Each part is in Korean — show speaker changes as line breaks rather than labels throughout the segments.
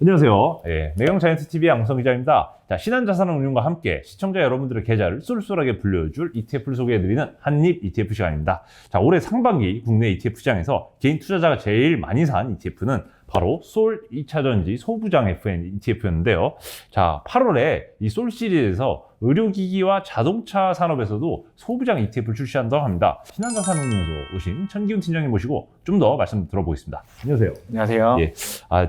안녕하세요. 매경자이언트TV의 양성 기자입니다. 자, 신한자산운용과 함께 시청자 여러분들의 계좌를 쏠쏠하게 불려줄 ETF를 소개해드리는 한입 ETF 시간입니다. 자, 올해 상반기 국내 ETF 시장에서 개인 투자자가 제일 많이 산 ETF는 바로 솔 2차전지 소부장 FN ETF였는데요. 자, 8월에 이 솔 시리즈에서 의료기기와 자동차 산업에서도 소부장 ETF를 출시한다고 합니다. 신한자산운용에서 오신 천기훈 팀장님 모시고 좀 더 말씀 들어보겠습니다. 안녕하세요.
안녕하세요.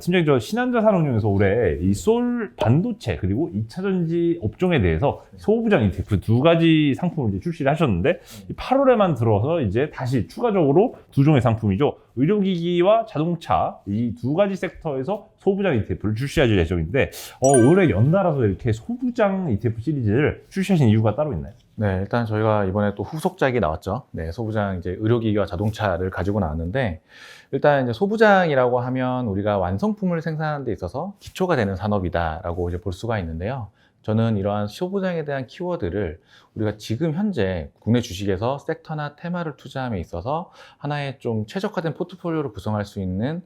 팀장님, 저 신한자산운용에서 올해 이 솔 반도체 그리고 2차전지 업종에 대해서 소부장 ETF 두 가지 상품을 이제 출시를 하셨는데 8월에만 들어서 이제 다시 추가적으로 두 종의 상품이죠. 의료기기와 자동차 이 두 가지 섹터에서 소부장 ETF를 출시할 예정인데 올해 연달아서 이렇게 소부장 ETF 시리즈를 출시하신 이유가 따로 있나요?
네, 일단 저희가 이번에 또 후속작이 나왔죠. 네, 소부장 이제 의료기기와 자동차를 가지고 나왔는데, 일단 이제 소부장이라고 하면 우리가 완성품을 생산하는 데 있어서 기초가 되는 산업이다라고 이제 볼 수가 있는데요. 저는 이러한 소부장에 대한 키워드를 우리가 지금 현재 국내 주식에서 섹터나 테마를 투자함에 있어서 하나의 좀 최적화된 포트폴리오를 구성할 수 있는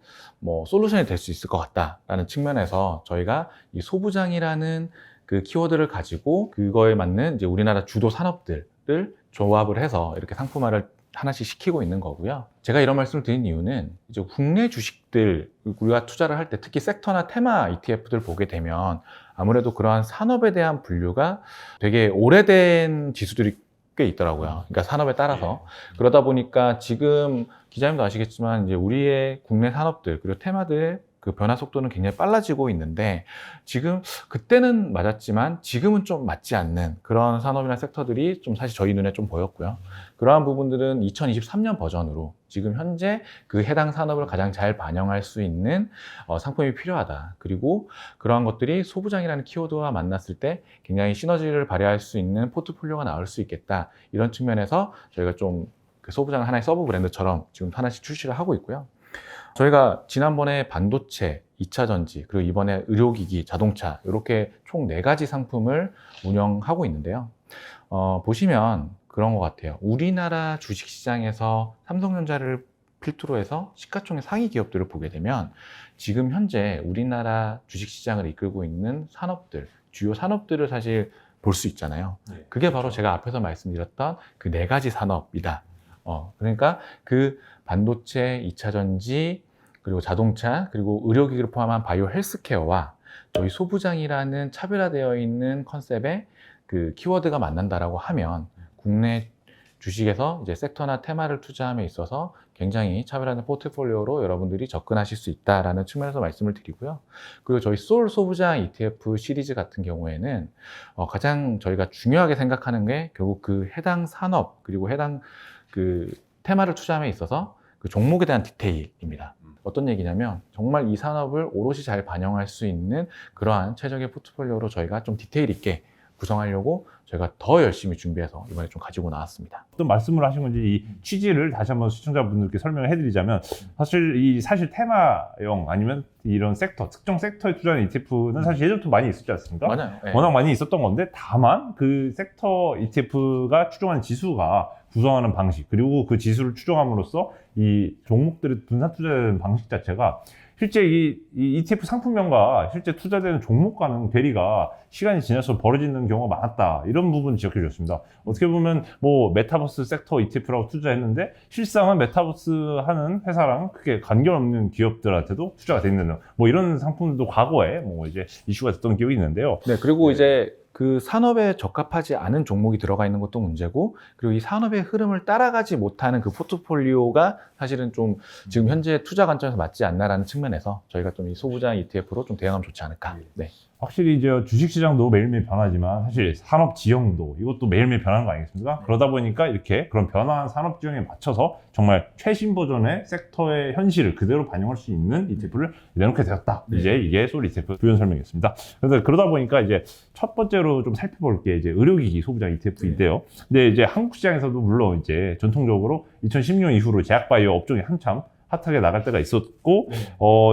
솔루션이 될 수 있을 것 같다라는 측면에서 저희가 이 소부장이라는 그 키워드를 가지고 그거에 맞는 이제 우리나라 주도 산업들을 조합을 해서 이렇게 상품화를 하나씩 시키고 있는 거고요. 제가 이런 말씀을 드린 이유는 이제 국내 주식들 우리가 투자를 할 때 특히 섹터나 테마 ETF들 보게 되면 아무래도 그러한 산업에 대한 분류가 되게 오래된 지수들이 꽤 있더라고요. 그러니까 산업에 따라서. 그러다 보니까 지금 기자님도 아시겠지만 이제 우리의 국내 산업들 그리고 테마들의 그 변화 속도는 굉장히 빨라지고 있는데 지금 그때는 맞았지만 지금은 좀 맞지 않는 그런 산업이나 섹터들이 좀 사실 저희 눈에 좀 보였고요. 그러한 부분들은 2023년 버전으로 지금 현재 그 해당 산업을 가장 잘 반영할 수 있는 상품이 필요하다. 그리고 그러한 것들이 소부장이라는 키워드와 만났을 때 굉장히 시너지를 발휘할 수 있는 포트폴리오가 나올 수 있겠다. 이런 측면에서 저희가 좀 그 소부장을 하나의 서브 브랜드처럼 지금 하나씩 출시를 하고 있고요. 저희가 지난번에 반도체, 2차전지, 그리고 이번에 의료기기, 자동차 이렇게 총 4가지 상품을 운영하고 있는데요. 보시면 그런 것 같아요. 우리나라 주식시장에서 삼성전자를 필두로 해서 시가총액 상위 기업들을 보게 되면 지금 현재 우리나라 주식시장을 이끌고 있는 산업들, 주요 산업들을 사실 볼 수 있잖아요. 그게 바로 제가 앞에서 말씀드렸던 그 4가지 산업이다. 그러니까 그 반도체, 2차전지, 그리고 자동차, 그리고 의료기기를 포함한 바이오 헬스케어와 저희 소부장이라는 차별화되어 있는 컨셉의 그 키워드가 만난다라고 하면 국내 주식에서 이제 섹터나 테마를 투자함에 있어서 굉장히 차별화된 포트폴리오로 여러분들이 접근하실 수 있다라는 측면에서 말씀을 드리고요. 그리고 저희 솔 소부장 ETF 시리즈 같은 경우에는 가장 저희가 중요하게 생각하는 게 결국 그 해당 산업 그리고 해당 그 테마를 투자함에 있어서 그 종목에 대한 디테일입니다. 어떤 얘기냐면 정말 이 산업을 오롯이 잘 반영할 수 있는 그러한 최적의 포트폴리오로 저희가 좀 디테일 있게 구성하려고 저희가 더 열심히 준비해서 이번에 좀 가지고 나왔습니다.
어떤 말씀을 하신 건지 이 취지를 다시 한번 시청자분들께 설명을 해드리자면 사실 테마형 아니면 이런 섹터, 특정 섹터에 투자하는 ETF는 사실 예전부터 많이 있었지 않습니까?
맞아요. 네.
워낙 많이 있었던 건데 다만 그 섹터 ETF가 추정하는 지수가 구성하는 방식 그리고 그 지수를 추정함으로써 이 종목들의 분산 투자되는 방식 자체가 실제 이 ETF 상품명과 실제 투자되는 종목과는 괴리가 시간이 지날수록 벌어지는 경우가 많았다. 이런 부분 지적해 주셨습니다. 어떻게 보면 메타버스 섹터 ETF라고 투자했는데 실상은 메타버스 하는 회사랑 크게 관계없는 기업들한테도 투자가 돼 있는 이런 상품들도 과거에 이제 이슈가 됐던 기억이 있는데요.
네, 그리고 이제 그 산업에 적합하지 않은 종목이 들어가 있는 것도 문제고, 그리고 이 산업의 흐름을 따라가지 못하는 그 포트폴리오가 사실은 좀 지금 현재 투자 관점에서 맞지 않나라는 측면에서 저희가 좀 이 소부장 ETF로 좀 대응하면 좋지 않을까. 네.
확실히 이제 주식시장도 매일매일 변하지만 사실 산업 지형도 이것도 매일매일 변하는 거 아니겠습니까? 그러다 보니까 이렇게 그런 변화한 산업 지형에 맞춰서 정말 최신 버전의 섹터의 현실을 그대로 반영할 수 있는 ETF를 내놓게 되었다. 이제 이게 솔 ETF 부연 설명이었습니다. 그래서 그러다 보니까 이제 첫 번째로 좀 살펴볼 게 이제 의료기기 소부장 ETF인데요. 근데 이제 한국 시장에서도 물론 이제 전통적으로 2010년 이후로 제약바이오 업종이 한참 핫하게 나갈 때가 있었고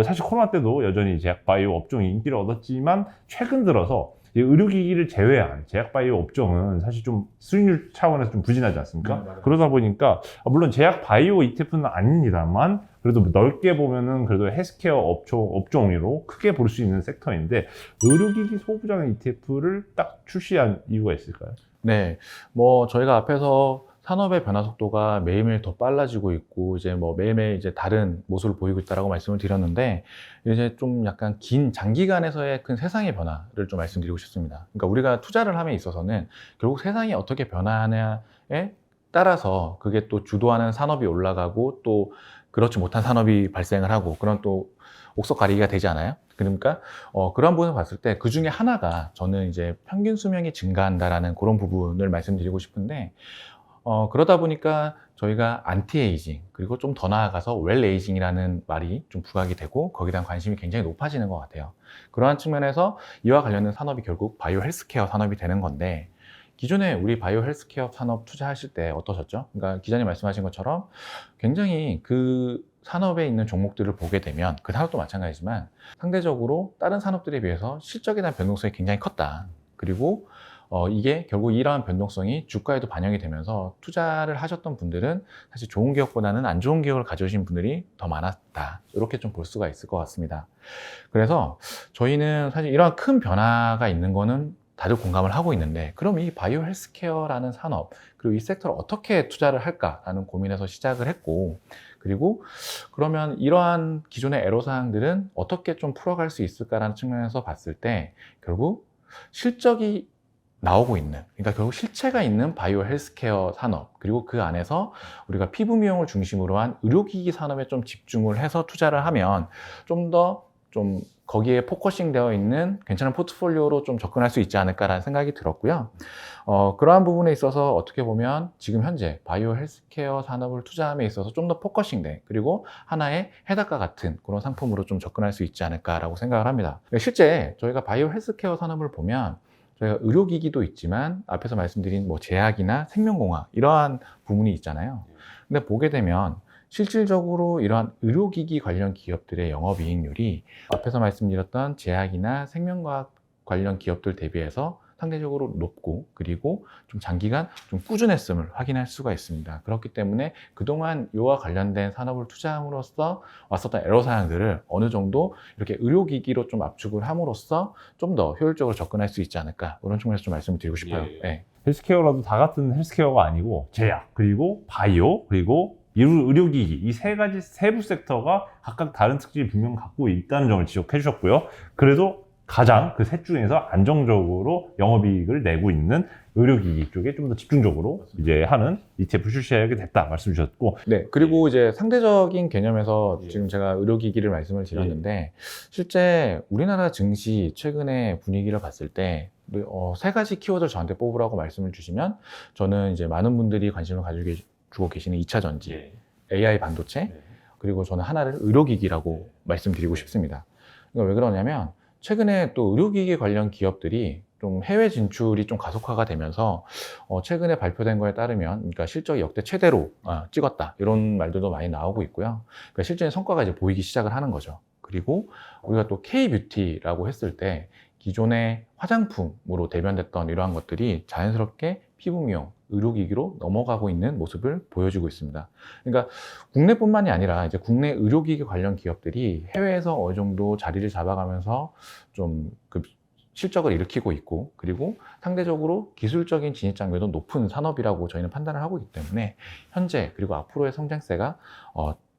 사실 코로나 때도 여전히 제약바이오 업종이 인기를 얻었지만 최근 들어서 이 의료기기를 제외한 제약바이오 업종은 사실 좀 수익률 차원에서 좀 부진하지 않습니까? 그러다 보니까 물론 제약바이오 ETF는 아닙니다만 그래도 넓게 보면은 그래도 헬스케어 업종으로 크게 볼 수 있는 섹터인데 의료기기 소부장 ETF를 딱 출시한 이유가 있을까요?
네, 뭐 저희가 앞에서 산업의 변화 속도가 매일매일 더 빨라지고 있고 이제 뭐 매일매일 이제 다른 모습을 보이고 있다라고 말씀을 드렸는데 이제 좀 약간 긴 장기간에서의 큰 세상의 변화를 좀 말씀드리고 싶습니다. 그러니까 우리가 투자를 함에 있어서는 결국 세상이 어떻게 변화하냐에 따라서 그게 또 주도하는 산업이 올라가고 또 그렇지 못한 산업이 발생을 하고 그런 또 옥석 가리기가 되지 않아요? 그러니까 그런 부분을 봤을 때 그 중에 하나가 저는 이제 평균 수명이 증가한다라는 그런 부분을 말씀드리고 싶은데 그러다 보니까 저희가 안티에이징 그리고 좀 더 나아가서 웰에이징이라는 말이 좀 부각이 되고 거기에 대한 관심이 굉장히 높아지는 것 같아요. 그러한 측면에서 이와 관련된 산업이 결국 바이오 헬스케어 산업이 되는 건데 기존에 우리 바이오 헬스케어 산업 투자하실 때 어떠셨죠? 그러니까 기자님 말씀하신 것처럼 굉장히 그 산업에 있는 종목들을 보게 되면 그 산업도 마찬가지지만 상대적으로 다른 산업들에 비해서 실적에 대한 변동성이 굉장히 컸다. 그리고 이게 결국 이러한 변동성이 주가에도 반영이 되면서 투자를 하셨던 분들은 사실 좋은 기업보다는 안 좋은 기업을 가져오신 분들이 더 많았다. 이렇게 좀 볼 수가 있을 것 같습니다. 그래서 저희는 사실 이러한 큰 변화가 있는 거는 다들 공감을 하고 있는데 그럼 이 바이오 헬스케어라는 산업 그리고 이 섹터를 어떻게 투자를 할까라는 고민에서 시작을 했고 그리고 그러면 이러한 기존의 애로사항들은 어떻게 좀 풀어갈 수 있을까라는 측면에서 봤을 때 결국 실적이 나오고 있는 그러니까 결국 실체가 있는 바이오 헬스케어 산업 그리고 그 안에서 우리가 피부 미용을 중심으로 한 의료기기 산업에 좀 집중을 해서 투자를 하면 좀 더 좀 거기에 포커싱 되어 있는 괜찮은 포트폴리오로 좀 접근할 수 있지 않을까라는 생각이 들었고요. 그러한 부분에 있어서 어떻게 보면 지금 현재 바이오 헬스케어 산업을 투자함에 있어서 좀 더 포커싱된 그리고 하나의 해답과 같은 그런 상품으로 좀 접근할 수 있지 않을까라고 생각을 합니다. 실제 저희가 바이오 헬스케어 산업을 보면 저희가 의료기기도 있지만 앞에서 말씀드린 뭐 제약이나 생명공학 이러한 부분이 있잖아요. 근데 보게 되면 실질적으로 이러한 의료기기 관련 기업들의 영업이익률이 앞에서 말씀드렸던 제약이나 생명과학 관련 기업들 대비해서 상대적으로 높고 그리고 좀 장기간 좀 꾸준했음을 확인할 수가 있습니다. 그렇기 때문에 그동안 이와 관련된 산업을 투자함으로써 왔었던 애로사항들을 어느 정도 이렇게 의료기기로 좀 압축을 함으로써 좀 더 효율적으로 접근할 수 있지 않을까 이런 측면에서 좀 말씀을 드리고 싶어요. 네.
헬스케어라도 다 같은 헬스케어가 아니고 제약 그리고 바이오 그리고 의료기기 이 세 가지 세부 섹터가 각각 다른 특징을 분명 갖고 있다는 점을 지적해 주셨고요. 그래도 가장 그 셋 중에서 안정적으로 영업이익을 내고 있는 의료기기 쪽에 좀 더 집중적으로 이제 하는 ETF 출시하게 됐다 말씀 주셨고.
네. 그리고 이제 상대적인 개념에서 지금 제가 의료기기를 말씀을 드렸는데 실제 우리나라 증시 최근에 분위기를 봤을 때 세 가지 키워드를 저한테 뽑으라고 말씀을 주시면 저는 이제 많은 분들이 관심을 가지고 계시는 2차 전지, AI 반도체, 그리고 저는 하나를 의료기기라고 말씀드리고 싶습니다. 그러니까 왜 그러냐면 최근에 또 의료기기 관련 기업들이 좀 해외 진출이 좀 가속화가 되면서 최근에 발표된 거에 따르면 그러니까 실적이 역대 최대로 찍었다 이런 말들도 많이 나오고 있고요. 그러니까 실제 성과가 이제 보이기 시작을 하는 거죠. 그리고 우리가 또 K-뷰티라고 했을 때 기존의 화장품으로 대변됐던 이러한 것들이 자연스럽게 피부 미용, 의료기기로 넘어가고 있는 모습을 보여주고 있습니다. 그러니까 국내뿐만이 아니라 이제 국내 의료기기 관련 기업들이 해외에서 어느 정도 자리를 잡아가면서 좀 그 실적을 일으키고 있고 그리고 상대적으로 기술적인 진입 장벽도 높은 산업이라고 저희는 판단을 하고 있기 때문에 현재 그리고 앞으로의 성장세가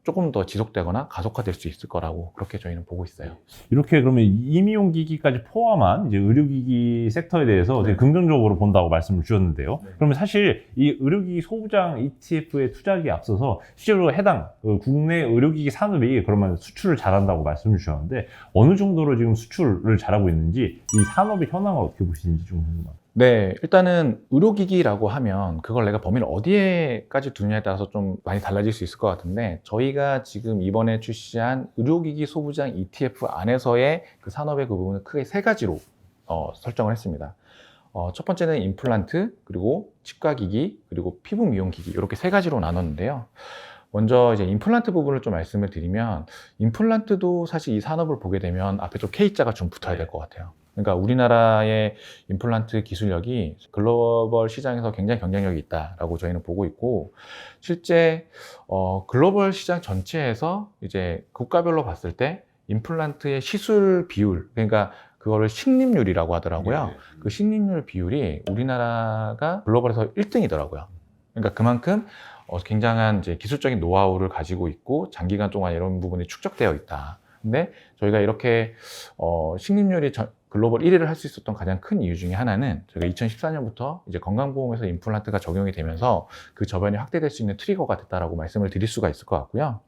조금 더 지속되거나 가속화될 수 있을 거라고 그렇게 저희는 보고 있어요.
이렇게 그러면 임용기기까지 포함한 이제 의료기기 섹터에 대해서 되게 긍정적으로 본다고 말씀을 주셨는데요. 그러면 사실 이 의료기기 소부장 ETF의 투자하기에 앞서서 실제로 해당 국내 의료기기 산업이 그러면 수출을 잘한다고 말씀을 주셨는데 어느 정도로 지금 수출을 잘하고 있는지 이 산업의 현황을 어떻게 보시는지 좀 궁금합니다.
네, 일단은 의료기기라고 하면 그걸 내가 범위를 어디에까지 두느냐에 따라서 좀 많이 달라질 수 있을 것 같은데 저희가 지금 이번에 출시한 의료기기 소부장 ETF 안에서의 그 산업의 그 부분을 크게 세 가지로 설정을 했습니다. 첫 번째는 임플란트, 그리고 치과기기, 그리고 피부 미용기기 이렇게 세 가지로 나눴는데요. 먼저 이제 임플란트 부분을 좀 말씀을 드리면 임플란트도 사실 이 산업을 보게 되면 앞에 좀 K자가 좀 붙어야 될 것 같아요. 그러니까 우리나라의 임플란트 기술력이 글로벌 시장에서 굉장히 경쟁력이 있다라고 저희는 보고 있고, 실제 글로벌 시장 전체에서 이제 국가별로 봤을 때 임플란트의 시술 비율, 그러니까 그거를 식립률이라고 하더라고요. 그 식립률 비율이 우리나라가 글로벌에서 1등이더라고요. 그러니까 그만큼 굉장한 이제 기술적인 노하우를 가지고 있고 장기간 동안 이런 부분이 축적되어 있다. 근데 저희가 이렇게 식립률이 글로벌 1위를 할 수 있었던 가장 큰 이유 중에 하나는 저희가 2014년부터 이제 건강보험에서 임플란트가 적용이 되면서 그 저변이 확대될 수 있는 트리거가 됐다라고 말씀을 드릴 수가 있을 것 같고요.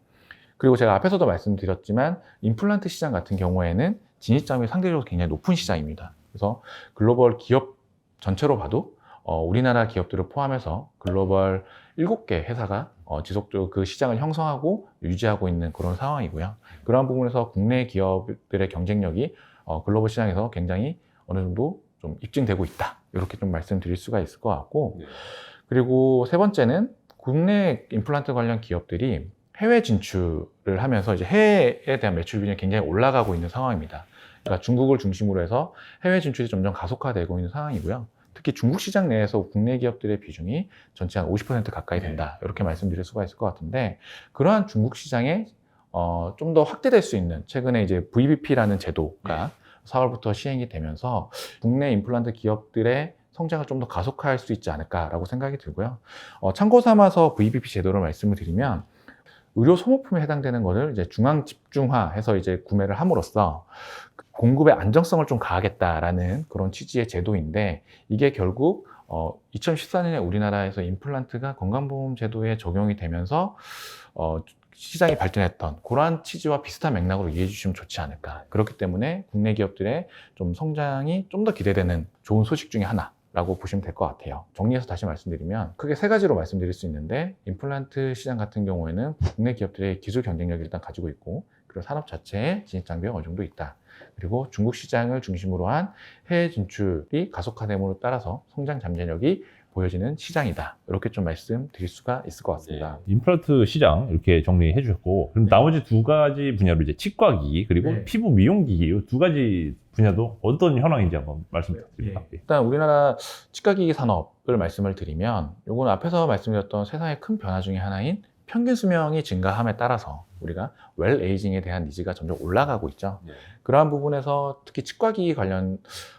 그리고 제가 앞에서도 말씀드렸지만 임플란트 시장 같은 경우에는 진입장벽이 상대적으로 굉장히 높은 시장입니다. 그래서 글로벌 기업 전체로 봐도 우리나라 기업들을 포함해서 글로벌 7개 회사가 지속적으로 그 시장을 형성하고 유지하고 있는 그런 상황이고요. 그러한 부분에서 국내 기업들의 경쟁력이 글로벌 시장에서 굉장히 어느 정도 좀 입증되고 있다. 이렇게 좀 말씀드릴 수가 있을 것 같고, 그리고 세 번째는 국내 임플란트 관련 기업들이 해외 진출을 하면서 이제 해외에 대한 매출 비중이 굉장히 올라가고 있는 상황입니다. 그러니까 중국을 중심으로 해서 해외 진출이 점점 가속화되고 있는 상황이고요. 특히 중국 시장 내에서 국내 기업들의 비중이 전체 한 50% 가까이 된다. 이렇게 말씀드릴 수가 있을 것 같은데, 그러한 중국 시장에 좀 더 확대될 수 있는, 최근에 이제 VBP라는 제도가 4월부터 시행이 되면서 국내 임플란트 기업들의 성장을 좀 더 가속화할 수 있지 않을까라고 생각이 들고요. 참고 삼아서 VBP 제도를 말씀을 드리면, 의료 소모품에 해당되는 것을 이제 중앙 집중화해서 이제 구매를 함으로써 공급의 안정성을 좀 가하겠다라는 그런 취지의 제도인데, 이게 결국 2014년에 우리나라에서 임플란트가 건강보험 제도에 적용이 되면서 시장이 발전했던 그러한 취지와 비슷한 맥락으로 이해해 주시면 좋지 않을까. 그렇기 때문에 국내 기업들의 좀 성장이 좀 더 기대되는 좋은 소식 중에 하나라고 보시면 될 것 같아요. 정리해서 다시 말씀드리면 크게 세 가지로 말씀드릴 수 있는데, 임플란트 시장 같은 경우에는 국내 기업들의 기술 경쟁력을 일단 가지고 있고, 그리고 산업 자체에 진입장벽이 어느 정도 있다. 그리고 중국 시장을 중심으로 한 해외 진출이 가속화됨으로 따라서 성장 잠재력이 보여지는 시장이다. 이렇게 좀 말씀드릴 수가 있을 것 같습니다.
임플란트 시장 이렇게 정리해 주셨고, 그럼 나머지 두 가지 분야로 이제 치과기기 그리고 피부 미용기기 이 두 가지 분야도 어떤 현황인지 한번 말씀 부탁드립니다.
일단 우리나라 치과기기 산업을 말씀을 드리면, 요거는 앞에서 말씀드렸던 세상의 큰 변화 중에 하나인 평균 수명이 증가함에 따라서 우리가 웰 에이징에 대한 니즈가 점점 올라가고 있죠. 그러한 부분에서 특히 치과기기 관련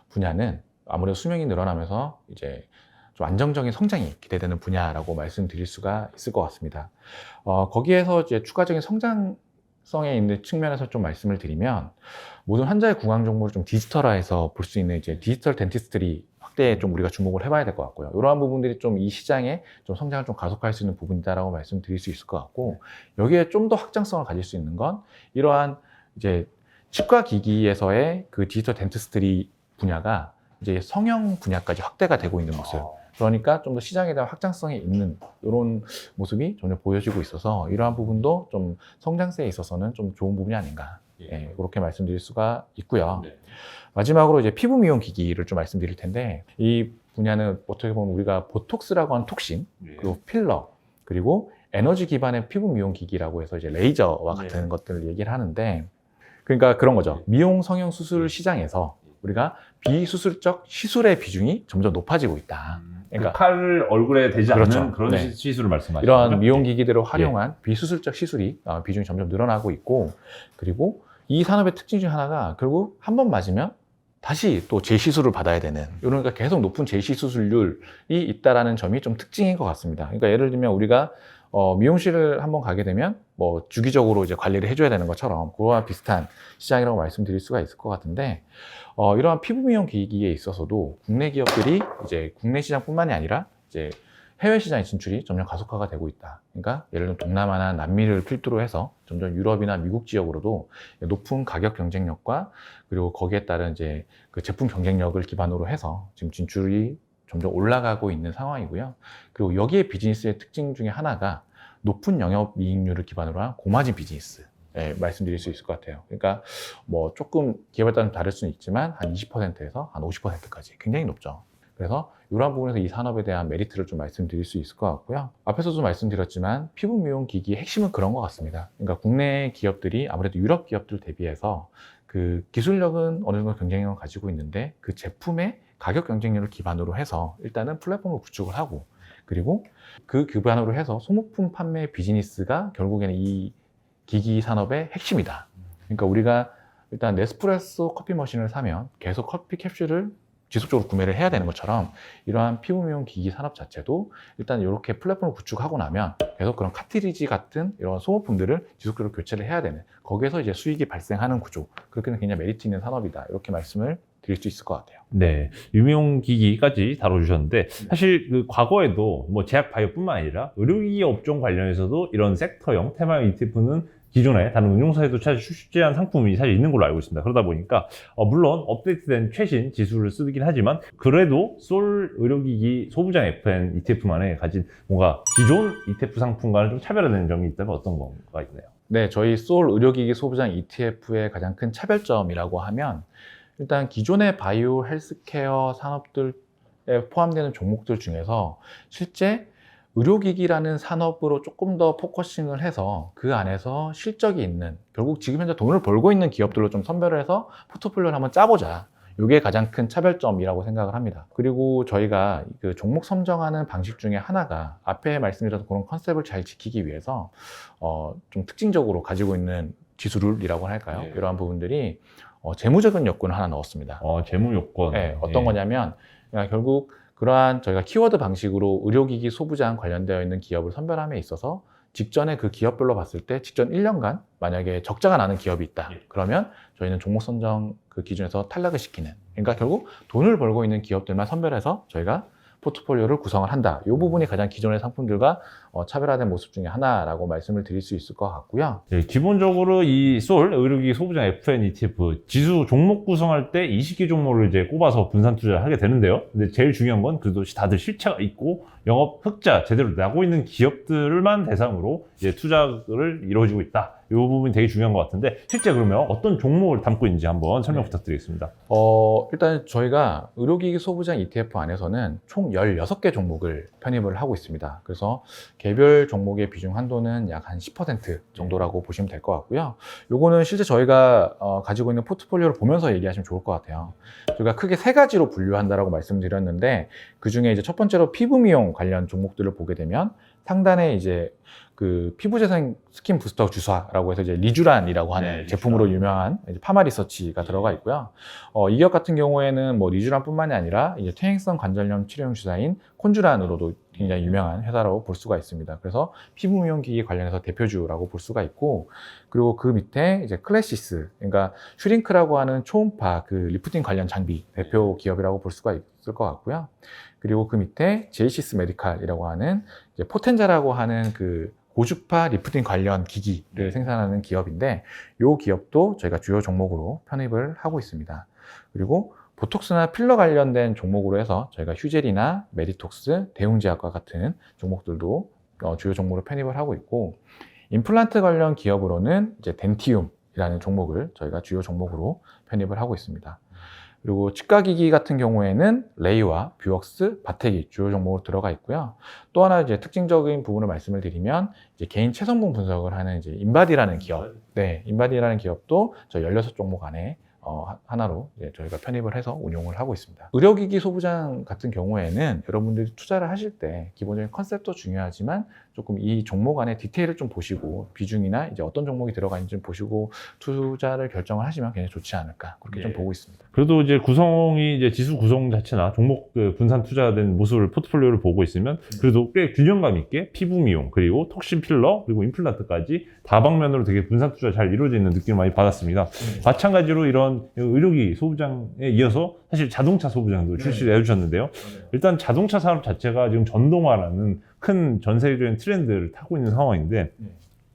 분야는 아무래도 수명이 늘어나면서 이제 좀 안정적인 성장이 기대되는 분야라고 말씀드릴 수가 있을 것 같습니다. 거기에서 이제 추가적인 성장성에 있는 측면에서 좀 말씀을 드리면, 모든 환자의 구강 정보를 좀 디지털화해서 볼 수 있는 이제 디지털 덴티스트리 확대에 좀 우리가 주목을 해봐야 될 것 같고요. 이러한 부분들이 좀 이 시장에 좀 성장을 좀 가속화할 수 있는 부분이다라고 말씀드릴 수 있을 것 같고, 여기에 좀 더 확장성을 가질 수 있는 건 이러한 이제 치과 기기에서의 그 디지털 덴티스트리 분야가 이제 성형 분야까지 확대가 되고 있는 모습. 그러니까 좀 더 시장에 대한 확장성이 있는 이런 모습이 점점 보여지고 있어서, 이러한 부분도 좀 성장세에 있어서는 좀 좋은 부분이 아닌가. 그렇게 말씀드릴 수가 있고요. 마지막으로 이제 피부 미용 기기를 좀 말씀드릴 텐데, 이 분야는 어떻게 보면 우리가 보톡스라고 하는 톡신, 그리고 필러, 그리고 에너지 기반의 피부 미용 기기라고 해서 이제 레이저와 같은 것들을 얘기를 하는데, 그러니까 그런 거죠. 미용 성형 수술 시장에서 우리가 비수술적 시술의 비중이 점점 높아지고 있다.
그러니까 칼을 얼굴에 대지
그렇죠.
않는 그런
네.
시술을 말씀하시는
이러한
거죠?
미용기기들을 활용한 비수술적 시술이 비중이 점점 늘어나고 있고, 그리고 이 산업의 특징 중 하나가 결국 한 번 맞으면 다시 또 재시술을 받아야 되는, 그러니까 계속 높은 재시수술률이 있다라는 점이 좀 특징인 것 같습니다. 그러니까 예를 들면 우리가 미용실을 한번 가게 되면 뭐 주기적으로 이제 관리를 해줘야 되는 것처럼 그와 비슷한 시장이라고 말씀드릴 수가 있을 것 같은데, 이러한 피부 미용 기기에 있어서도 국내 기업들이 이제 국내 시장뿐만이 아니라 이제 해외 시장 진출이 점점 가속화가 되고 있다. 그러니까 예를 들면 동남아나 남미를 필두로 해서 점점 유럽이나 미국 지역으로도 높은 가격 경쟁력과 그리고 거기에 따른 이제 그 제품 경쟁력을 기반으로 해서 지금 진출이 점점 올라가고 있는 상황이고요. 그리고 여기에 비즈니스의 특징 중에 하나가 높은 영업이익률을 기반으로 한 고마진 비즈니스. 말씀드릴 수 있을 것 같아요. 그러니까 뭐 조금 기업에 따라 다를 수는 있지만 한 20%에서 한 50%까지 굉장히 높죠. 그래서 이러한 부분에서 이 산업에 대한 메리트를 좀 말씀드릴 수 있을 것 같고요. 앞에서도 말씀드렸지만 피부 미용 기기의 핵심은 그런 것 같습니다. 그러니까 국내 기업들이 아무래도 유럽 기업들 대비해서 그 그 기술력은 어느 정도 경쟁력을 가지고 있는데 그 제품의 가격 경쟁력을 기반으로 해서 일단은 플랫폼을 구축을 하고, 그리고 그 기반으로 해서 소모품 판매 비즈니스가 결국에는 이 기기 산업의 핵심이다. 그러니까 우리가 일단 네스프레소 커피 머신을 사면 계속 커피 캡슐을 지속적으로 구매를 해야 되는 것처럼, 이러한 피부미용 기기 산업 자체도 일단 이렇게 플랫폼을 구축하고 나면 계속 그런 카트리지 같은 이런 소모품들을 지속적으로 교체를 해야 되는, 거기에서 이제 수익이 발생하는 구조, 그렇게는 굉장히 메리트 있는 산업이다, 이렇게 말씀을 드릴 수 있을 것 같아요.
네, 유명 기기까지 다뤄주셨는데 사실 그 과거에도 뭐 제약 바이오뿐만 아니라 의료기기 업종 관련해서도 이런 섹터형 테마형 ETF는 기존에 다른 운용사에도 사실 출시한 상품이 사실 있는 걸로 알고 있습니다. 그러다 보니까 물론 업데이트된 최신 지수를 쓰긴 하지만 그래도 솔 의료기기 소부장 FN ETF만에 가진 뭔가 기존 ETF 상품과는 좀 차별화되는 점이 있다면 어떤 거가 있나요?
네, 저희 소울 의료기기 소부장 ETF의 가장 큰 차별점이라고 하면, 일단 기존의 바이오 헬스케어 산업들에 포함되는 종목들 중에서 실제 의료기기라는 산업으로 조금 더 포커싱을 해서 그 안에서 실적이 있는, 결국 지금 현재 돈을 벌고 있는 기업들로 좀 선별을 해서 포트폴리오를 한번 짜보자, 이게 가장 큰 차별점이라고 생각을 합니다. 그리고 저희가 그 종목 선정하는 방식 중에 하나가 앞에 말씀드렸던 그런 컨셉을 잘 지키기 위해서 좀 특징적으로 가지고 있는 지수룰이라고 할까요?
네.
이러한 부분들이 재무적인 요건을 하나 넣었습니다.
재무 요건.
네, 어떤 거냐면 결국 그러한 저희가 키워드 방식으로 의료기기 소부장 관련되어 있는 기업을 선별함에 있어서 직전에 그 기업별로 봤을 때 직전 1년간 만약에 적자가 나는 기업이 있다, 그러면 저희는 종목 선정 그 기준에서 탈락을 시키는, 그러니까 결국 돈을 벌고 있는 기업들만 선별해서 저희가 포트폴리오를 구성을 한다. 이 부분이 가장 기존의 상품들과 차별화된 모습 중에 하나라고 말씀을 드릴 수 있을 것 같고요.
네, 기본적으로 이 솔 의료기기 소부장 FN ETF 지수 종목 구성할 때 20개 종목을 이제 꼽아서 분산 투자를 하게 되는데요. 근데 제일 중요한 건 그래도 다들 실체가 있고 영업 흑자 제대로 나고 있는 기업들만 대상으로 이제 투자를 이루어지고 있다. 이 부분이 되게 중요한 것 같은데 실제 그러면 어떤 종목을 담고 있는지 한번 설명 부탁드리겠습니다.
일단 저희가 의료기기 소부장 ETF 안에서는 총 16개 종목을 편입을 하고 있습니다. 그래서 개별 종목의 비중 한도는 약 한 10% 정도라고 보시면 될 것 같고요. 요거는 실제 저희가 가지고 있는 포트폴리오를 보면서 얘기하시면 좋을 것 같아요. 저희가 크게 세 가지로 분류한다라고 말씀드렸는데, 그 중에 이제 첫 번째로 피부 미용 관련 종목들을 보게 되면 상단에 이제 그 피부재생 스킨 부스터 주사라고 해서 이제 리쥬란이라고 하는 제품으로 유명한 이제 파마리서치가 들어가 있고요. 이 기업 같은 경우에는 뭐 리쥬란뿐만이 아니라 이제 퇴행성 관절염 치료용 주사인 콘주란으로도 굉장히 유명한 회사라고 볼 수가 있습니다. 그래서 피부 미용 기기 관련해서 대표주라고 볼 수가 있고, 그리고 그 밑에 이제 클래시스, 그러니까 슈링크라고 하는 초음파 그 리프팅 관련 장비 대표 기업이라고 볼 수가 있을 것 같고요. 그리고 그 밑에 제이시스 메디칼이라고 하는 이제 포텐자라고 하는 그 고주파 리프팅 관련 기기를 생산하는 기업인데, 이 기업도 저희가 주요 종목으로 편입을 하고 있습니다. 그리고 보톡스나 필러 관련된 종목으로 해서 저희가 휴젤이나 메디톡스, 대웅제약과 같은 종목들도 주요 종목으로 편입을 하고 있고, 임플란트 관련 기업으로는 이제 덴티움이라는 종목을 저희가 주요 종목으로 편입을 하고 있습니다. 그리고 치과기기 같은 경우에는 레이와 뷰웍스, 바텍이 주요 종목으로 들어가 있고요. 또 하나 이제 특징적인 부분을 말씀을 드리면 이제 개인 체성분 분석을 하는 이제 인바디라는 기업, 네, 인바디라는 기업도 저희 16종목 안에 하나로 저희가 편입을 해서 운용을 하고 있습니다. 의료기기 소부장 같은 경우에는 여러분들이 투자를 하실 때 기본적인 컨셉도 중요하지만 조금 이 종목 안에 디테일을 좀 보시고 비중이나 이제 어떤 종목이 들어가 있는지 좀 보시고 투자를 결정을 하시면 굉장히 좋지 않을까, 그렇게 좀 보고 있습니다.
그래도 이제 구성이 이제 지수 구성 자체나 종목 분산 투자된 모습을 포트폴리오를 보고 있으면 그래도 꽤 균형감 있게 피부 미용 그리고 톡신 필러 그리고 임플란트까지 다방면으로 되게 분산 투자 잘 이루어져 있는 느낌을 많이 받았습니다. 마찬가지로 이런 의료기 소부장에 이어서 사실 자동차 소부장도 출시를 해주셨는데요. 일단 자동차 산업 자체가 지금 전동화라는 큰 전 세계적인 트렌드를 타고 있는 상황인데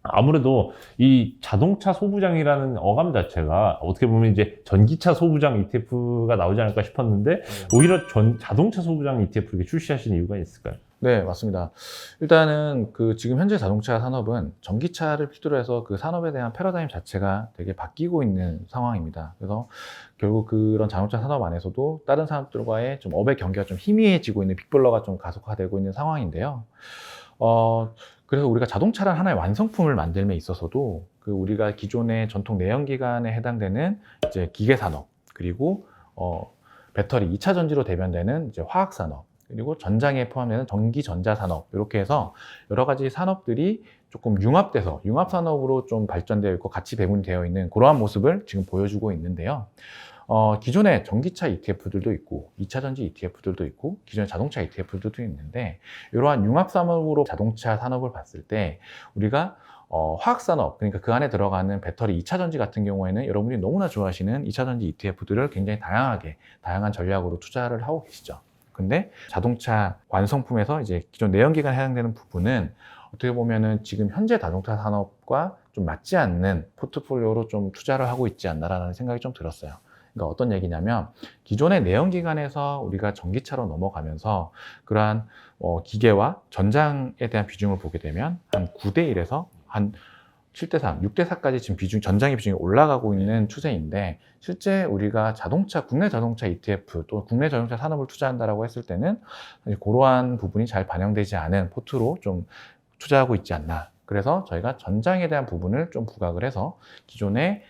아무래도 이 자동차 소부장이라는 어감 자체가 어떻게 보면 이제 전기차 소부장 ETF가 나오지 않을까 싶었는데 오히려 자동차 소부장 ETF를 출시하신 이유가 있을까요?
네, 맞습니다. 일단은 그 지금 현재 자동차 산업은 전기차를 필두로 해서 그 산업에 대한 패러다임 자체가 되게 바뀌고 있는 상황입니다. 그래서 결국 그런 자동차 산업 안에서도 다른 산업들과의 좀 업의 경계가 좀 희미해지고 있는 빅블러가 좀 가속화되고 있는 상황인데요. 그래서 우리가 자동차란 하나의 완성품을 만들면 있어서도 그 우리가 기존의 전통 내연기관에 해당되는 이제 기계산업, 그리고 배터리 2차 전지로 대변되는 이제 화학산업, 그리고 전장에 포함되는 전기전자산업, 이렇게 해서 여러 가지 산업들이 조금 융합돼서 융합산업으로 좀 발전되어 있고 같이 배분되어 있는 그러한 모습을 지금 보여주고 있는데요. 기존의 전기차 ETF들도 있고 2차 전지 ETF들도 있고 기존의 자동차 ETF들도 있는데, 이러한 융합산업으로 자동차 산업을 봤을 때 우리가 화학산업, 그러니까 그 안에 들어가는 배터리 2차 전지 같은 경우에는 여러분이 너무나 좋아하시는 2차 전지 ETF들을 굉장히 다양한 전략으로 투자를 하고 계시죠. 근데 자동차 완성품에서 이제 기존 내연기관에 해당되는 부분은 어떻게 보면은 지금 현재 자동차 산업과 좀 맞지 않는 포트폴리오로 좀 투자를 하고 있지 않나라는 생각이 좀 들었어요. 그러니까 어떤 얘기냐면, 기존의 내연기관에서 우리가 전기차로 넘어가면서 그러한 기계와 전장에 대한 비중을 보게 되면 한 9대 1에서 한 7대 3, 6대 4까지 지금 전장의 비중이 올라가고 있는 추세인데, 실제 우리가 국내 자동차 ETF 또 국내 자동차 산업을 투자한다라고 했을 때는 그러한 부분이 잘 반영되지 않은 포트로 좀 투자하고 있지 않나. 그래서 저희가 전장에 대한 부분을 좀 부각을 해서 기존의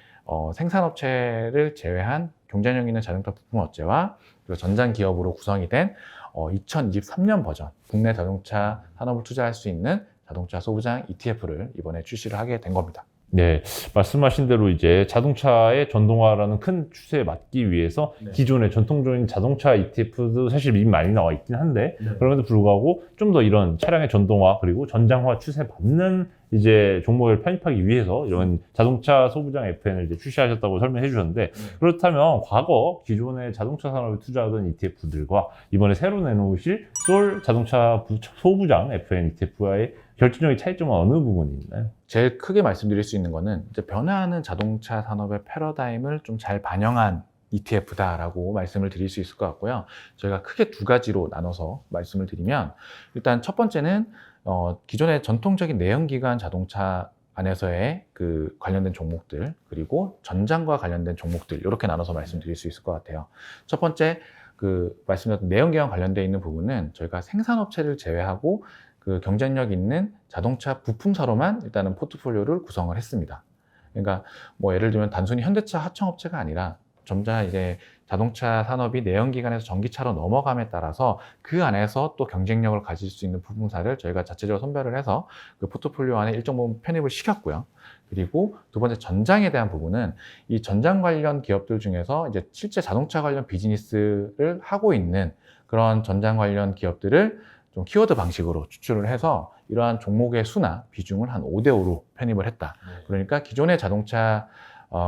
생산업체를 제외한 경쟁력 있는 자동차 부품업체와 그리고 전장 기업으로 구성이 된 2023년 버전 국내 자동차 산업을 투자할 수 있는 자동차 소부장 ETF를 이번에 출시를 하게 된 겁니다.
네, 말씀하신 대로 이제 자동차의 전동화라는 큰 추세에 맞기 위해서
네.
기존의 전통적인 자동차 ETF도 사실 이미 많이 나와 있긴 한데,
네.
그럼에도 불구하고 좀 더 이런 차량의 전동화 그리고 전장화 추세에 맞는 이제 종목을 편입하기 위해서 이런 자동차 소부장 FN을 이제 출시하셨다고 설명해 주셨는데, 그렇다면 과거 기존의 자동차 산업에 투자하던 ETF들과 이번에 새로 내놓으실 솔 자동차 소부장 FN ETF와의 결정적인 차이점은 어느 부분이 있나요?
제일 크게 말씀드릴 수 있는 거는 이제 변화하는 자동차 산업의 패러다임을 좀 잘 반영한 ETF다라고 말씀을 드릴 수 있을 것 같고요. 저희가 크게 두 가지로 나눠서 말씀을 드리면, 일단 첫 번째는 기존의 전통적인 내연기관 자동차 안에서의 그 관련된 종목들, 그리고 전장과 관련된 종목들, 이렇게 나눠서 말씀드릴 수 있을 것 같아요. 첫 번째, 그 말씀드렸던 내연기관 관련되어 있는 부분은 저희가 생산업체를 제외하고 그 경쟁력 있는 자동차 부품사로만 일단은 포트폴리오를 구성을 했습니다. 그러니까 뭐 예를 들면 단순히 현대차 하청업체가 아니라 점차 이제 자동차 산업이 내연기관에서 전기차로 넘어감에 따라서 그 안에서 또 경쟁력을 가질 수 있는 부품사를 저희가 자체적으로 선별을 해서 그 포트폴리오 안에 일정 부분 편입을 시켰고요. 그리고 두 번째, 전장에 대한 부분은 이 전장 관련 기업들 중에서 이제 실제 자동차 관련 비즈니스를 하고 있는 그런 전장 관련 기업들을 좀 키워드 방식으로 추출을 해서 이러한 종목의 수나 비중을 한 5대 5로 편입을 했다. 그러니까 기존의 자동차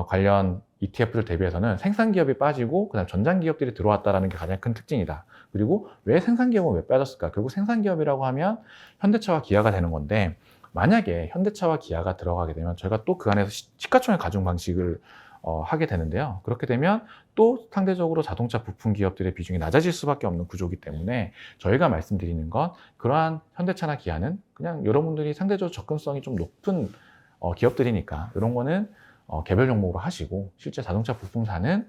관련 ETF를 대비해서는 생산 기업이 빠지고 그다음 전장 기업들이 들어왔다라는 게 가장 큰 특징이다. 그리고 왜 생산 기업은 왜 빠졌을까? 결국 생산 기업이라고 하면 현대차와 기아가 되는 건데, 만약에 현대차와 기아가 들어가게 되면 저희가 또 그 안에서 시가총액 가중 방식을 하게 되는데요. 그렇게 되면 또 상대적으로 자동차 부품 기업들의 비중이 낮아질 수밖에 없는 구조이기 때문에 저희가 말씀드리는 건, 그러한 현대차나 기아는 그냥 여러분들이 상대적으로 접근성이 좀 높은 기업들이니까 이런 거는 개별 종목으로 하시고, 실제 자동차 부품사는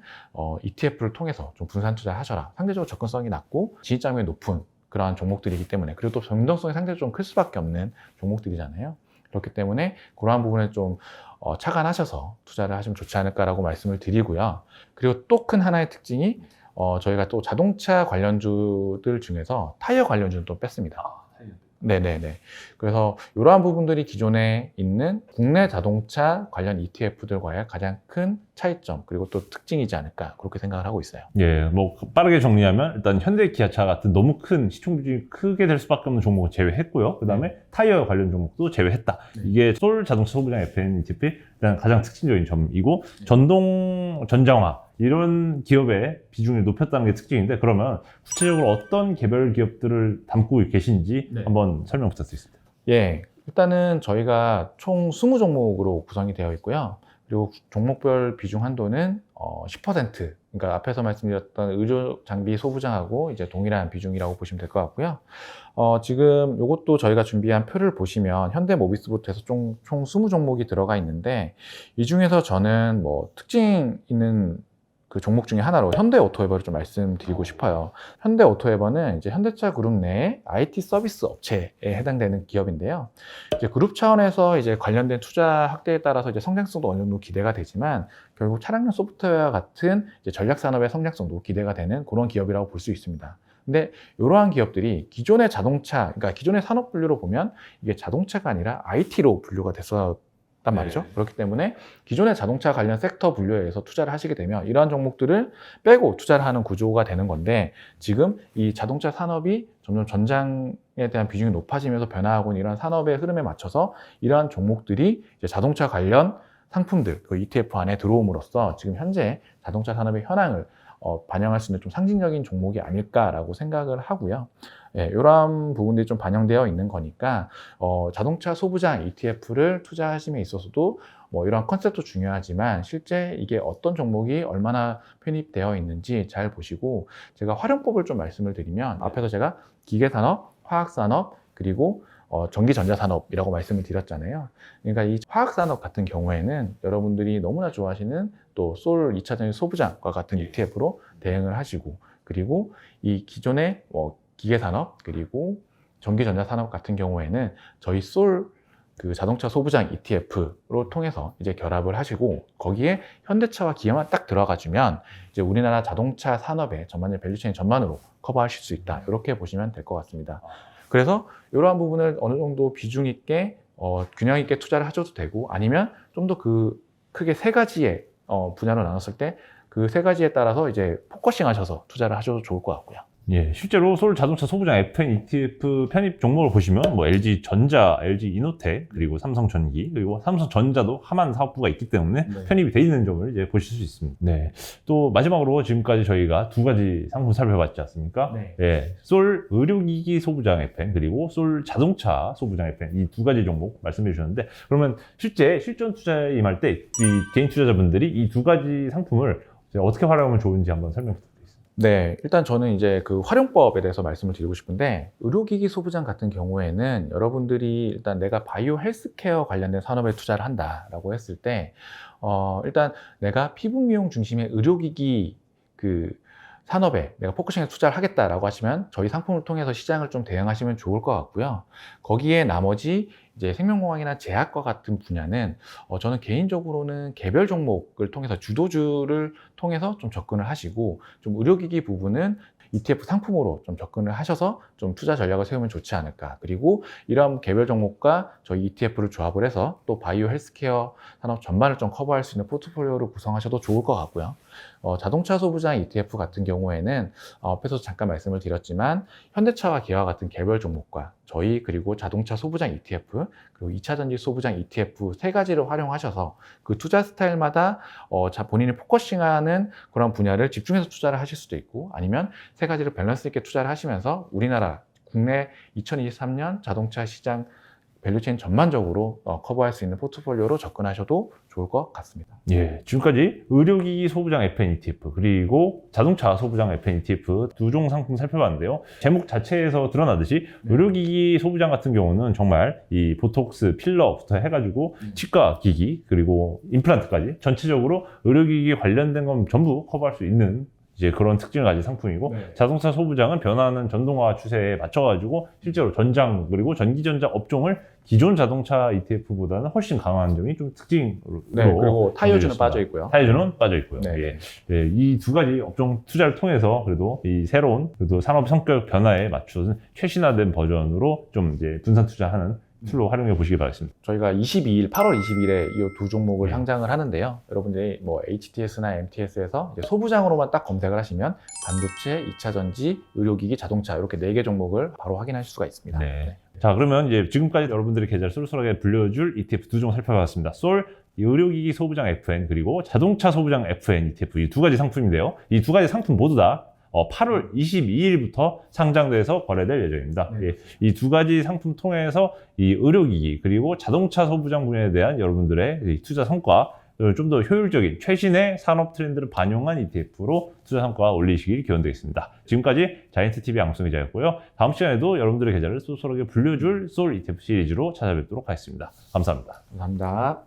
ETF를 통해서 좀 분산 투자하셔라. 상대적으로 접근성이 낮고 진입장벽이 높은 그러한 종목들이기 때문에, 그리고 또 변동성이 상대적으로 좀 클 수밖에 없는 종목들이잖아요. 그렇기 때문에 그러한 부분에 좀 착안하셔서 투자를 하시면 좋지 않을까라고 말씀을 드리고요. 그리고 또 큰 하나의 특징이 저희가 또 자동차 관련주들 중에서 타이어 관련주는 또 뺐습니다. 네네네. 그래서 이러한 부분들이 기존에 있는 국내 자동차 관련 ETF들과의 가장 큰 차이점, 그리고 또 특징이지 않을까, 그렇게 생각을 하고 있어요.
예, 뭐 빠르게 정리하면 일단 현대 기아차 같은 너무 큰 시총 비중이 크게 될 수밖에 없는 종목을 제외했고요. 그다음에 타이어 관련 종목도 제외했다. 이게 솔 자동차 소부장 FN ETF의 일단 가장 특징적인 점이고, 전장화 이런 기업의 비중을 높였다는 게 특징인데, 그러면 구체적으로 어떤 개별 기업들을 담고 계신지 한번 설명 부탁드리겠습니다.
예, 일단은 저희가 총 20종목으로 구성이 되어 있고요. 그리고 종목별 비중 한도는 10%, 그러니까 앞에서 말씀드렸던 의료 장비 소부장하고 이제 동일한 비중이라고 보시면 될 것 같고요. 지금 이것도 저희가 준비한 표를 보시면 현대모비스부터 해서 총 20종목이 들어가 있는데, 이 중에서 저는 뭐 특징 있는 그 종목 중에 하나로 현대오토에버를 좀 말씀드리고 싶어요. 현대오토에버는 이제 현대차 그룹 내 IT 서비스 업체에 해당되는 기업인데요. 이제 그룹 차원에서 이제 관련된 투자 확대에 따라서 이제 성장성도 어느 정도 기대가 되지만 결국 차량용 소프트웨어와 같은 이제 전략 산업의 성장성도 기대가 되는 그런 기업이라고 볼 수 있습니다. 근데 이러한 기업들이 기존의 자동차, 그러니까 기존의 산업 분류로 보면 이게 자동차가 아니라 IT로 분류가 됐었단 말이죠.
네.
그렇기 때문에 기존의 자동차 관련 섹터 분류에 의해서 투자를 하시게 되면 이러한 종목들을 빼고 투자를 하는 구조가 되는 건데, 지금 이 자동차 산업이 점점 전장에 대한 비중이 높아지면서 변화하고 있는 이러한 산업의 흐름에 맞춰서 이러한 종목들이 이제 자동차 관련 상품들, 그 ETF 안에 들어옴으로써 지금 현재 자동차 산업의 현황을 반영할 수 있는 좀 상징적인 종목이 아닐까라고 생각을 하고요. 예, 이러한 부분들이 좀 반영되어 있는 거니까 자동차 소부장 ETF를 투자하심에 있어서도 뭐 이런 컨셉도 중요하지만 실제 이게 어떤 종목이 얼마나 편입되어 있는지 잘 보시고, 제가 활용법을 좀 말씀을 드리면 앞에서 제가 기계산업, 화학산업, 그리고 전기전자산업이라고 말씀을 드렸잖아요. 그러니까 이 화학산업 같은 경우에는 여러분들이 너무나 좋아하시는 또 솔 2차전지 소부장과 같은 ETF로 대응을 하시고, 그리고 이 기존의 기계산업 그리고 전기전자산업 같은 경우에는 저희 솔 그 자동차 소부장 ETF로 통해서 이제 결합을 하시고, 거기에 현대차와 기아만 딱 들어가주면 이제 우리나라 자동차 산업의 전반적인 밸류체인 전반으로 커버하실 수 있다, 이렇게 보시면 될 것 같습니다. 그래서 이러한 부분을 어느 정도 비중 있게 균형 있게 투자를 하셔도 되고, 아니면 좀 더 그 크게 세 가지의 분야로 나눴을 때 그 세 가지에 따라서 이제 포커싱 하셔서 투자를 하셔도 좋을 것 같고요.
예, 실제로 솔 자동차 소부장 FN ETF 편입 종목을 보시면 뭐 LG 전자, LG 이노텍, 그리고 삼성 전기, 그리고 삼성 전자도 하만 사업부가 있기 때문에
네.
편입이 돼 있는 점을 이제 보실 수 있습니다. 네. 또 마지막으로 지금까지 저희가 두 가지 상품 살펴봤지 않습니까?
네.
예, 솔 의료기기 소부장 FN, 그리고 솔 자동차 소부장 FN, 이 두 가지 종목 말씀해 주셨는데, 그러면 실제 실전 투자에 임할 때 이 개인 투자자분들이 이 두 가지 상품을 어떻게 활용하면 좋은지 한번 설명 부탁드립니다.
네, 일단 저는 이제 그 활용법에 대해서 말씀을 드리고 싶은데, 의료기기 소부장 같은 경우에는 여러분들이 일단 내가 바이오 헬스케어 관련된 산업에 투자를 한다라고 했을 때, 일단 내가 피부 미용 중심의 의료기기 그 산업에 내가 포커싱해서 투자를 하겠다라고 하시면 저희 상품을 통해서 시장을 좀 대응하시면 좋을 것 같고요. 거기에 나머지 이제 생명공학이나 제약과 같은 분야는 저는 개인적으로는 개별 종목을 통해서 주도주를 통해서 좀 접근을 하시고, 좀 의료기기 부분은 ETF 상품으로 좀 접근을 하셔서 좀 투자 전략을 세우면 좋지 않을까. 그리고 이런 개별 종목과 저희 ETF를 조합을 해서 또 바이오 헬스케어 산업 전반을 좀 커버할 수 있는 포트폴리오를 구성하셔도 좋을 것 같고요. 자동차 소부장 ETF 같은 경우에는 앞에서 잠깐 말씀을 드렸지만 현대차와 기아와 같은 개별 종목과 저희 그리고 자동차 소부장 ETF 그리고 2차전지 소부장 ETF 세 가지를 활용하셔서 그 투자 스타일마다 본인이 포커싱하는 그런 분야를 집중해서 투자를 하실 수도 있고, 아니면 세 가지를 밸런스 있게 투자를 하시면서 우리나라 국내 2023년 자동차 시장 밸류체인 전반적으로 커버할 수 있는 포트폴리오로 접근하셔도 좋을 것 같습니다.
예, 지금까지 의료기기 소부장 FN ETF 그리고 자동차 소부장 FN ETF 두 종 상품 살펴봤는데요. 제목 자체에서 드러나듯이 의료기기 소부장 같은 경우는 정말 이 보톡스, 필러부터 해가지고 치과 기기 그리고 임플란트까지 전체적으로 의료기기 관련된 건 전부 커버할 수 있는 이제 그런 특징을 가진 상품이고,
네.
자동차 소부장은 변화하는 전동화 추세에 맞춰가지고 실제로 전장 그리고 전기전자 업종을 기존 자동차 ETF보다는 훨씬 강한 점이 좀 특징으로.
네, 그리고 타이어주는 빠져 있고요.
타이어주는 빠져 있고요.
네.
예. 예, 이 두 가지 업종 투자를 통해서 그래도 이 새로운 그래도 산업 성격 변화에 맞춘 최신화된 버전으로 좀 이제 분산 투자하는 툴로 활용해 보시기 바라겠습니다.
저희가 8월 20일에 이 두 종목을 상장을 하는데요. 여러분들이 뭐 HTS나 MTS에서 소부장으로만 딱 검색을 하시면 반도체, 2차전지, 의료기기, 자동차 이렇게 4개 종목을 바로 확인하실 수가 있습니다.
네. 자, 그러면 이제 지금까지 여러분들의 계좌를 쏠쏠하게 불려줄 ETF 두 종 살펴봤습니다. 솔 의료기기 소부장 FN 그리고 자동차 소부장 FN ETF 이 두 가지 상품인데요. 이 두 가지 상품 모두 다 8월 22일부터 상장돼서 거래될 예정입니다.
네.
예, 이 두 가지 상품 통해서 이 의료기기 그리고 자동차 소부장 분야에 대한 여러분들의 이 투자 성과 좀 더 효율적인 최신의 산업 트렌드를 반영한 ETF로 투자 성과 올리시길 기원드리겠습니다. 지금까지 자이언트TV 양승 기자였고요. 다음 시간에도 여러분들의 계좌를 쏠쏠하게 불려줄 솔 ETF 시리즈로 찾아뵙도록 하겠습니다. 감사합니다.
감사합니다.